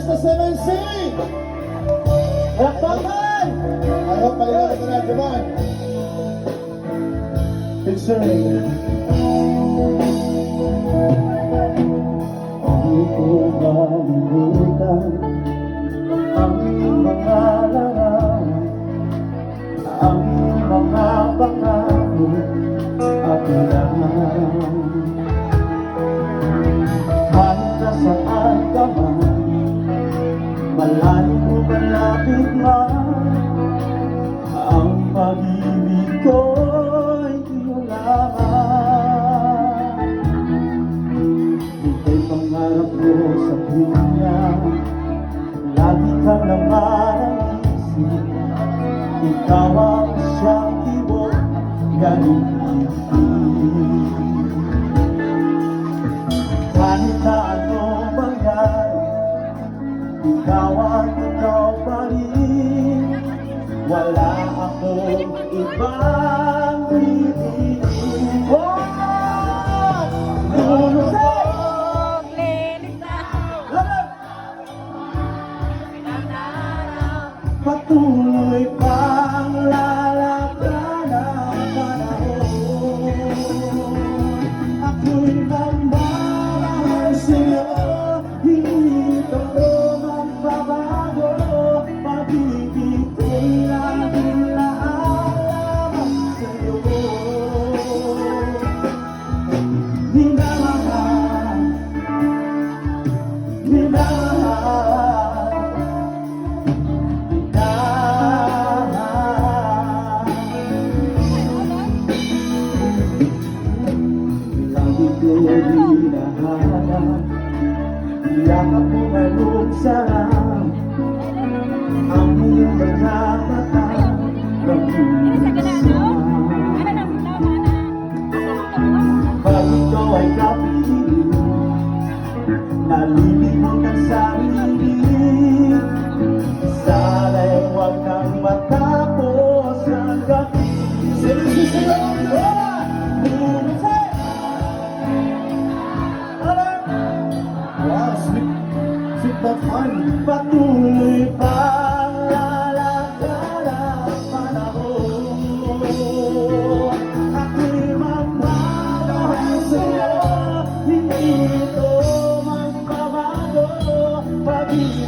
Fiesta 7C! Lakbakan! I hope maliwanag ko na, Javon. Featuring Hindi ko malimutan ang mga larawan, ang mga pangako at laman. Kahit nasaan ka man, malayo malapit man, ang pag-ibig ko'y iyo lamang. Ika'y pangarap ko sa pinya, lagi kang naman ang isip. Ikaw ang siyang tibok, galing isip. Kahit na ano mangyari, ikaw pa rin. Wala akong ibang pipiliin. Patuloy pang lalakad ang panahon. Ako'y magmamahal sa'yo, hindi ito magbabago. Pag-ibig ko'y laging laalaman sa'yo. Minamahal, minamahal. Hinahanap, yakap mo malong sarap ang iyong mga mata nag-uusap. Pag ito ay kapiling, nalilibot ang sarili. Sana'y huwag kang matapos ang gabi. wow, sweet but fun. Patuloy pang lalakad ang panahon. Ako'y magmamahal sa'yo, hindi ito magbabago. Pag-ibig